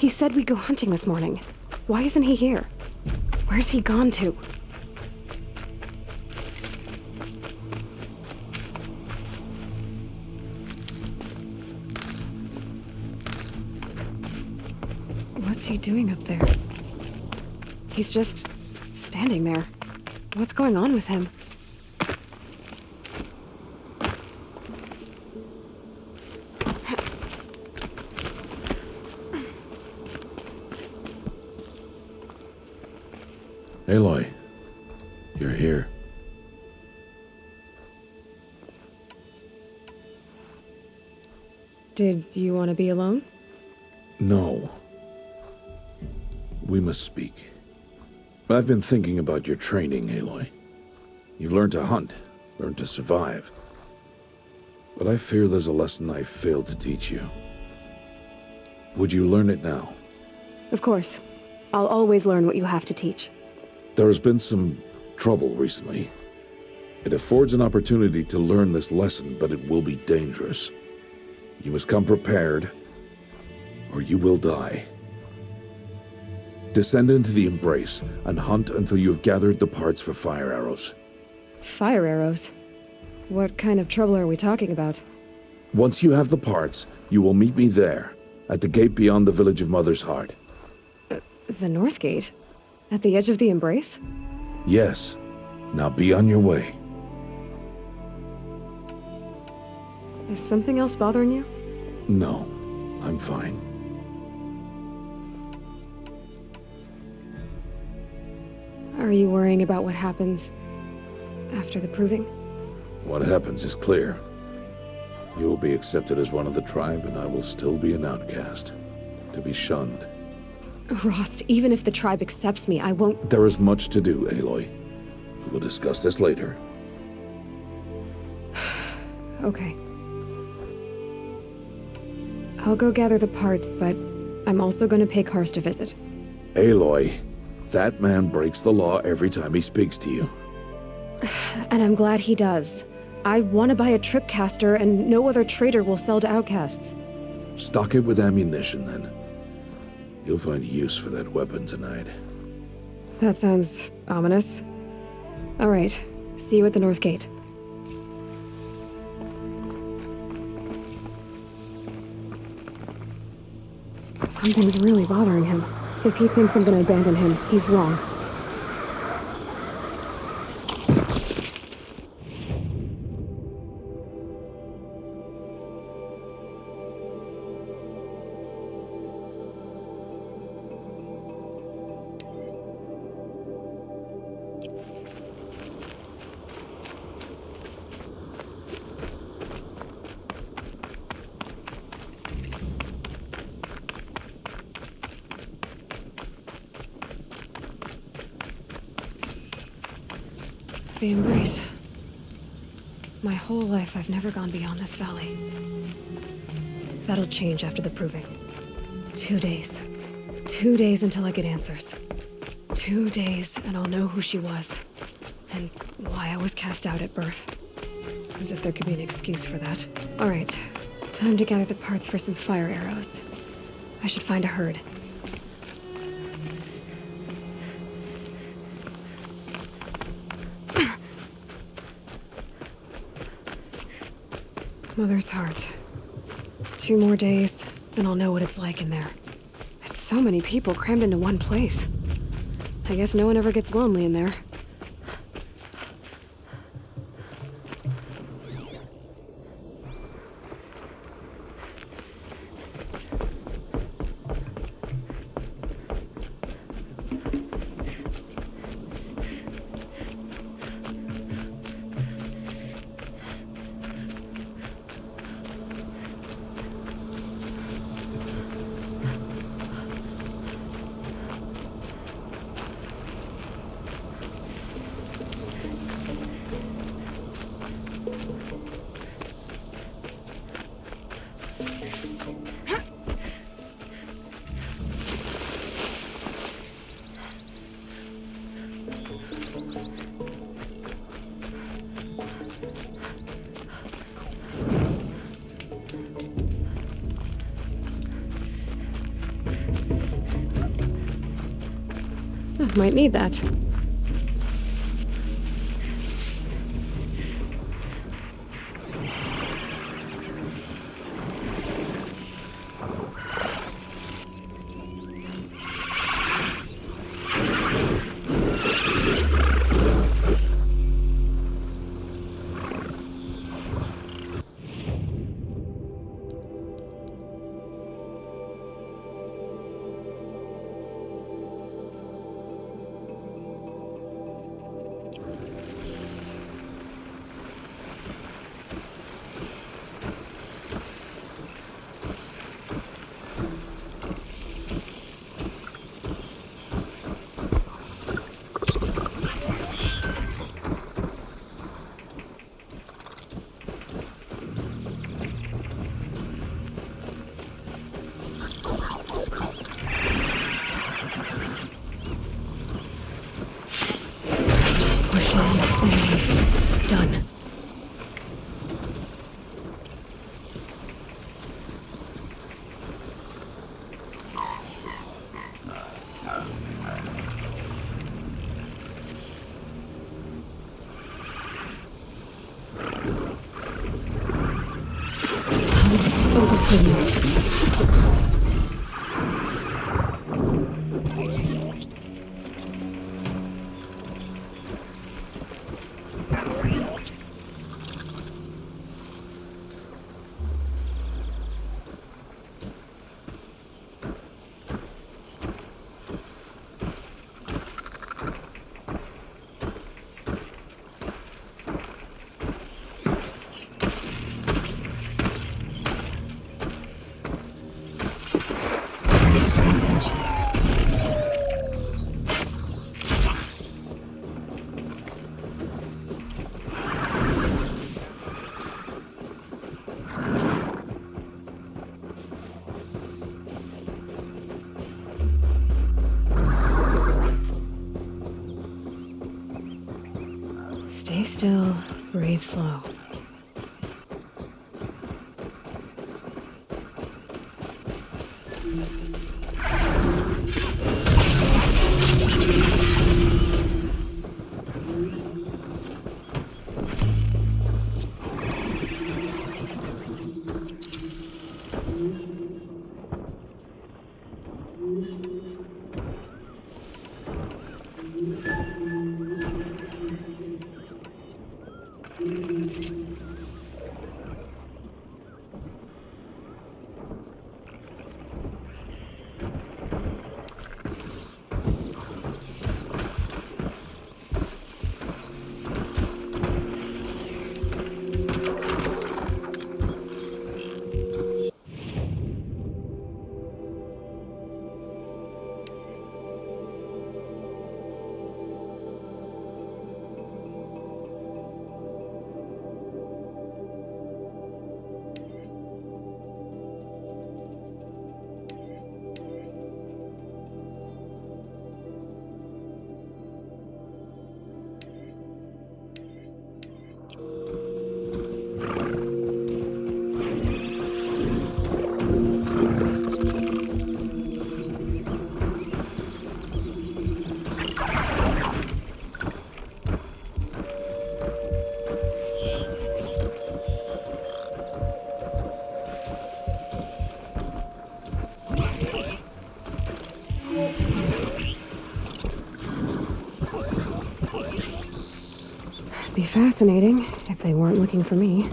He said we'd go hunting this morning. Why isn't he here? Where's he gone to? What's he doing up there? He's just standing there. What's going on with him? Aloy, you're here. Did you want to be alone? No. We must speak. I've been thinking about your training, Aloy. You've learned to hunt, learned to survive. But I fear there's a lesson I failed to teach you. Would you learn it now? Of course. I'll always learn what you have to teach. There has been some trouble recently. It affords an opportunity to learn this lesson, but it will be dangerous. You must come prepared, or you will die. Descend into the Embrace and hunt until you have gathered the parts for fire arrows. Fire arrows? What kind of trouble are we talking about? Once you have the parts, you will meet me there, at the gate beyond the village of Mother's Heart. The North Gate? At the edge of the Embrace? Yes. Now be on your way. Is something else bothering you? No, I'm fine. Are you worrying about what happens after the proving? What happens is clear. You will be accepted as one of the tribe, and I will still be an outcast, to be shunned. Rost, even if the tribe accepts me, I won't— There is much to do, Aloy. We will discuss this later. Okay. I'll go gather the parts, but I'm also going to pay Karst a visit. Aloy, that man breaks the law every time he speaks to you. And I'm glad he does. I want to buy a tripcaster, and no other trader will sell to outcasts. Stock it with ammunition, then. You'll find use for that weapon tonight. That sounds ominous. All right. See you at the North Gate. Something's really bothering him. If he thinks I'm gonna abandon him, he's wrong. The Embrace. My whole life, I've never gone beyond this valley. That'll change after the proving. 2 days. 2 days until I get answers. 2 days, and I'll know who she was. And why I was cast out at birth. As if there could be an excuse for that. All right. Time to gather the parts for some fire arrows. I should find a herd. Mother's Heart. 2 more days, then I'll know what it's like in there. It's so many people crammed into one place. I guess no one ever gets lonely in there. might need that. Done. Stay still, breathe slow. Be fascinating if they weren't looking for me.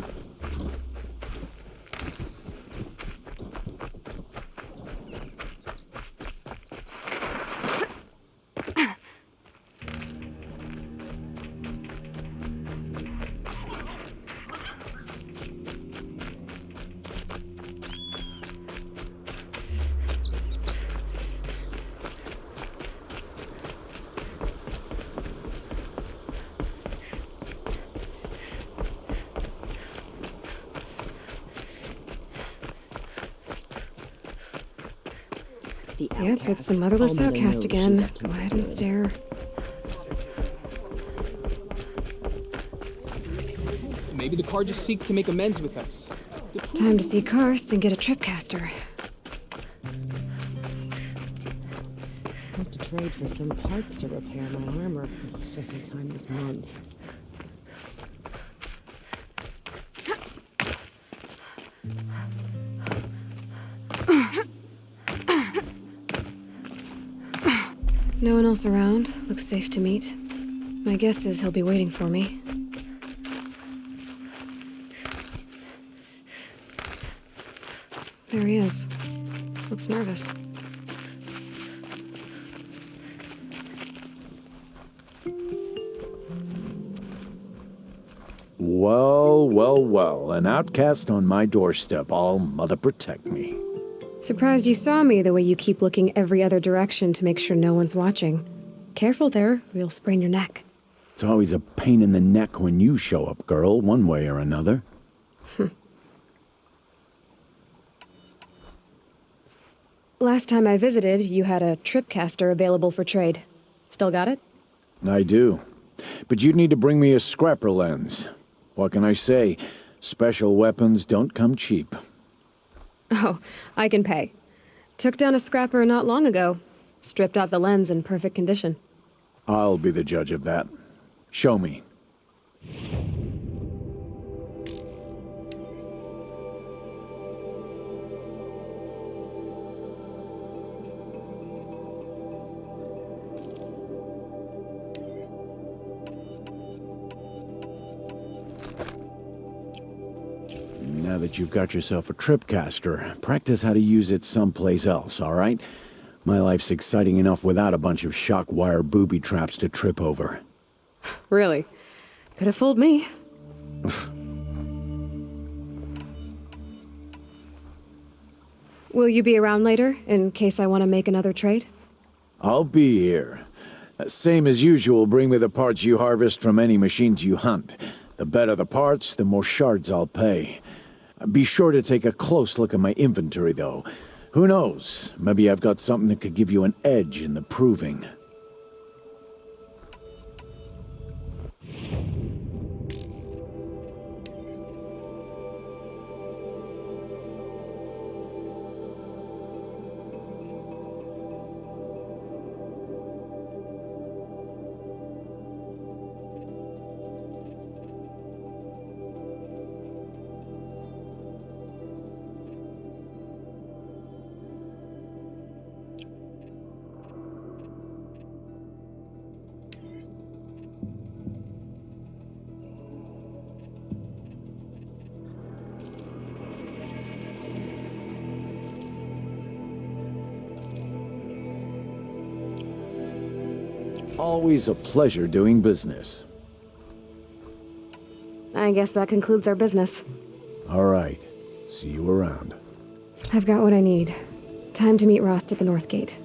Yep, it's the motherless outcast again. Go ahead and stare. Maybe the car just seeks to make amends with us. Time to see Karst and get a tripcaster. I'll have to trade for some parts to repair my armor for the second time this month. No one else around. Looks safe to meet. My guess is he'll be waiting for me. There he is. Looks nervous. Well, well, well. An outcast on my doorstep. All mother protect me. Surprised you saw me the way you keep looking every other direction to make sure no one's watching. Careful there, or you'll sprain your neck. It's always a pain in the neck when you show up, girl, one way or another. Last time I visited, you had a tripcaster available for trade. Still got it? I do. But you'd need to bring me a scrapper lens. What can I say? Special weapons don't come cheap. Oh, I can pay. Took down a scrapper not long ago. Stripped out the lens in perfect condition. I'll be the judge of that. Show me. Now that you've got yourself a tripcaster, practice how to use it someplace else, all right? My life's exciting enough without a bunch of shock wire booby traps to trip over. Really? Could have fooled me. Will you be around later, in case I want to make another trade? I'll be here. Same as usual, bring me the parts you harvest from any machines you hunt. The better the parts, the more shards I'll pay. Be sure to take a close look at my inventory, though. Who knows? Maybe I've got something that could give you an edge in the proving. Always a pleasure doing business. I guess that concludes our business. All right. See you around. I've got what I need. Time to meet Rost at the North Gate.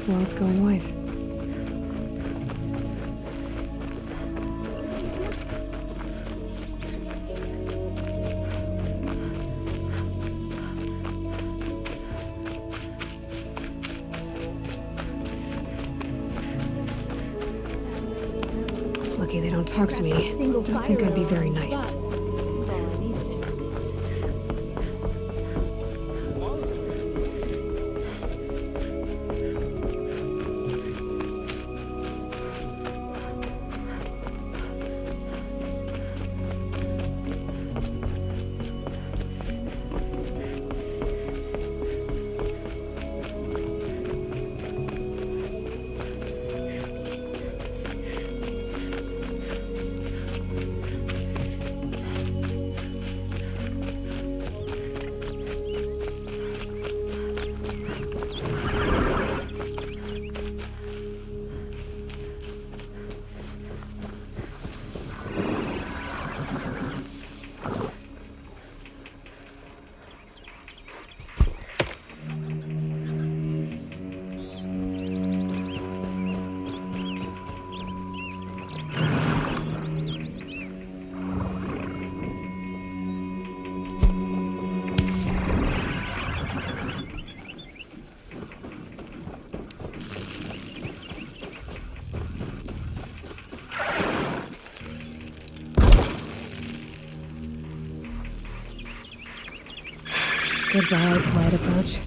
Well, it's going white. Lucky they don't talk to me. Don't think I'd be very nice. That's all I needed. Goodbye, quiet approach.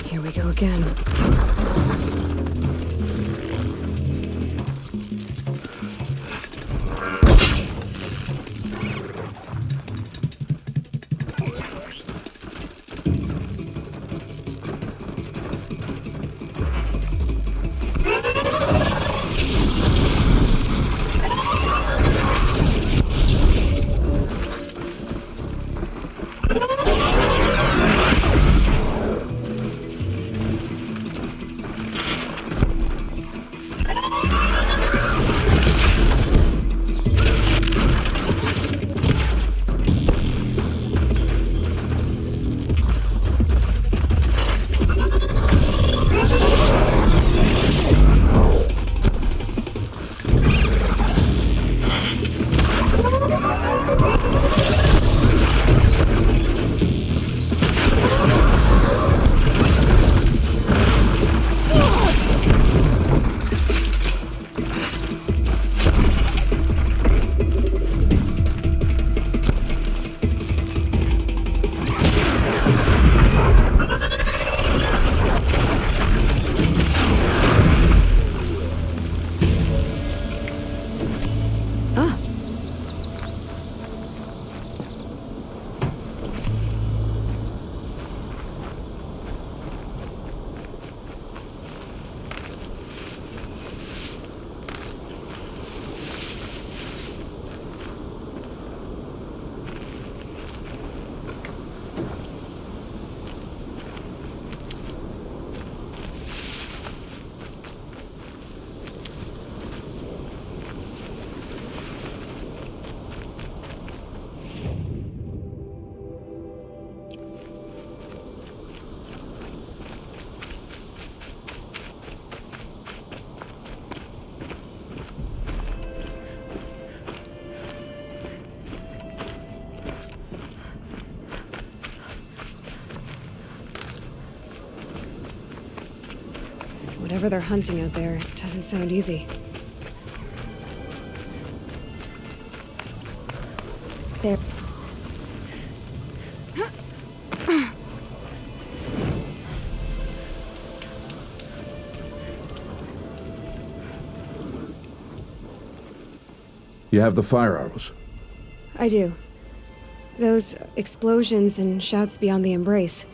Here we go again. Whatever they're hunting out there, it doesn't sound easy. There. You have the fire arrows. I do. Those explosions and shouts beyond the embrace.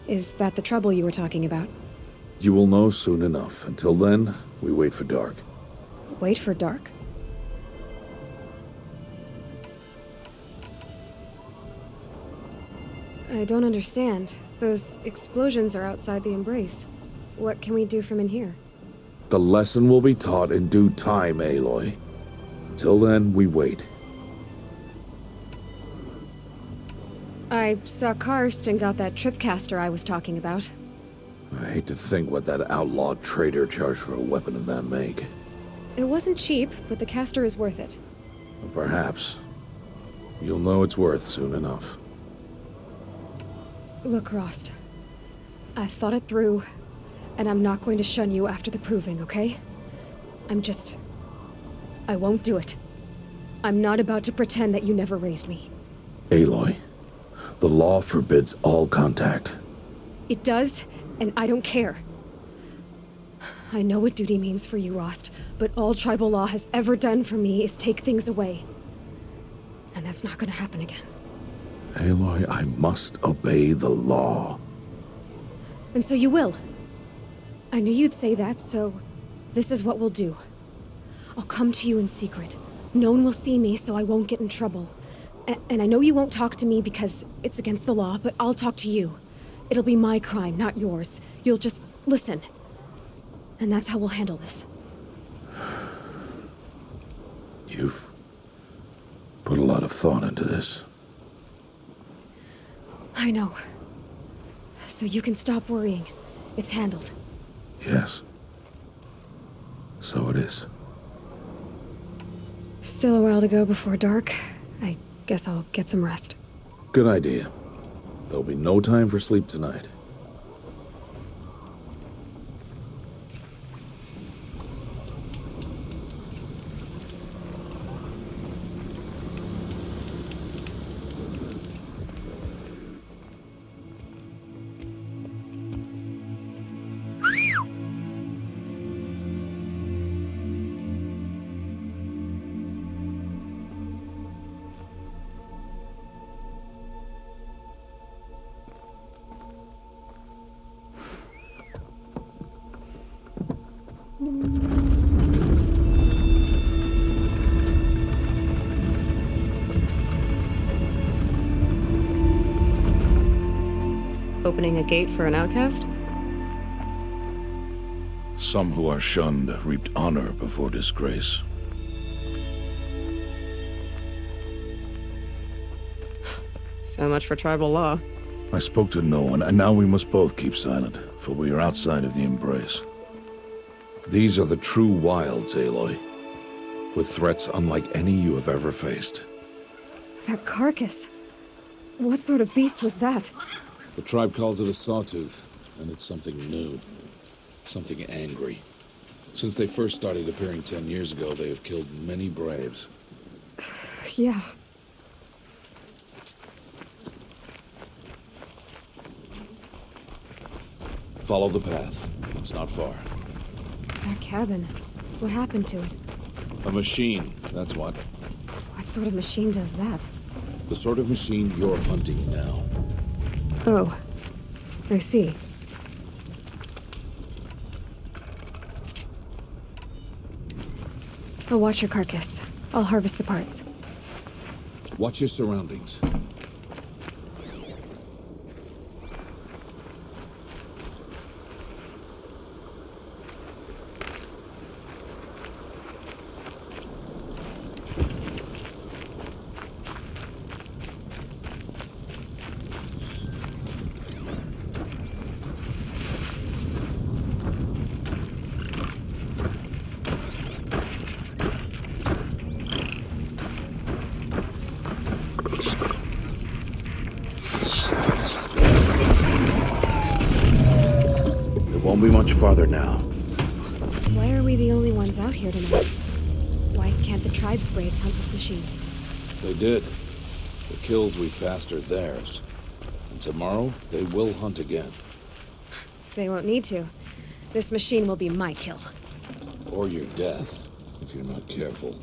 Is that the trouble you were talking about? You will know soon enough. Until then, we wait for dark. Wait for dark? I don't understand. Those explosions are outside the embrace. What can we do from in here? The lesson will be taught in due time, Aloy. Until then, we wait. I saw Karst and got that tripcaster I was talking about. I hate to think what that outlawed trader charged for a weapon of that make. It wasn't cheap, but the caster is worth it. Perhaps. You'll know it's worth soon enough. Look, Rost. I thought it through, and I'm not going to shun you after the proving, okay? I won't do it. I'm not about to pretend that you never raised me. Aloy, the law forbids all contact. It does, and I don't care. I know what duty means for you, Rost, but all tribal law has ever done for me is take things away. And that's not gonna happen again. Aloy, I must obey the law. And so you will. I knew you'd say that, so this is what we'll do. I'll come to you in secret. No one will see me, so I won't get in trouble. And I know you won't talk to me because it's against the law, but I'll talk to you. It'll be my crime, not yours. You'll just listen. And that's how we'll handle this. You've put a lot of thought into this. I know. So you can stop worrying. It's handled. Yes. So it is. Still a while to go before dark. I guess I'll get some rest. Good idea. There'll be no time for sleep tonight. Opening a gate for an outcast? Some who are shunned reaped honor before disgrace. So much for tribal law. I spoke to no one, and now we must both keep silent, for we are outside of the embrace. These are the true wilds, Aloy, with threats unlike any you have ever faced. That carcass. What sort of beast was that? The tribe calls it a sawtooth, and it's something new. Something angry. Since they first started appearing 10 years ago, they have killed many braves. Yeah. Follow the path. It's not far. That cabin. What happened to it? A machine, that's what. What sort of machine does that? The sort of machine you're hunting now. Oh. I see. I'll watch your carcass. I'll harvest the parts. Watch your surroundings. Won't be much farther now. Why are we the only ones out here tonight? Why can't the tribe's braves hunt this machine? They did. The kills we passed are theirs. And tomorrow, they will hunt again. They won't need to. This machine will be my kill. Or your death, if you're not careful.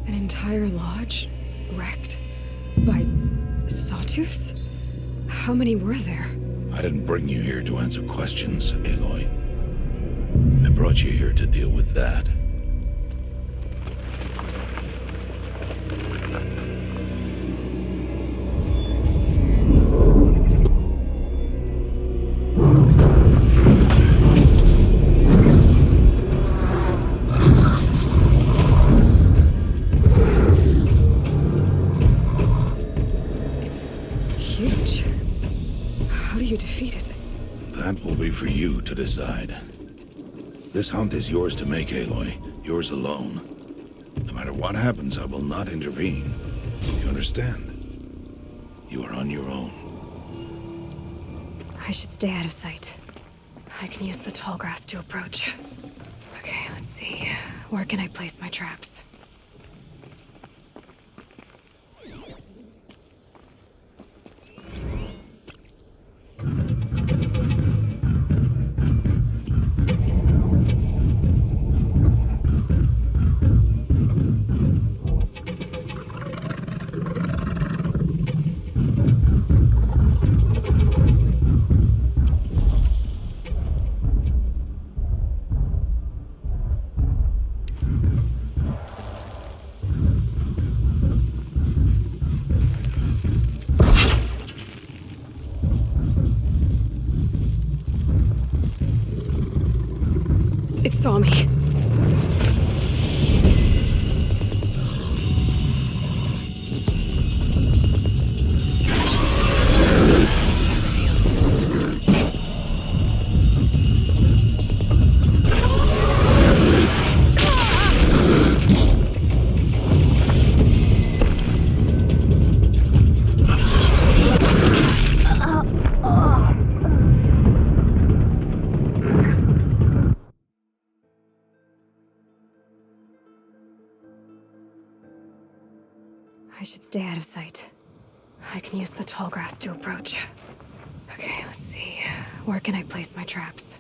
An entire lodge wrecked by sawtooths? How many were there? I didn't bring you here to answer questions, Aloy. I brought you here to deal with that. Huge. How do you defeat it? That will be for you to decide. This hunt is yours to make, Aloy. Yours alone. No matter what happens, I will not intervene. You understand? You are on your own. I should stay out of sight. I can use the tall grass to approach. Okay, let's see. Where can I place my traps? It saw me. I should stay out of sight. I can use the tall grass to approach. Okay, let's see. Where can I place my traps?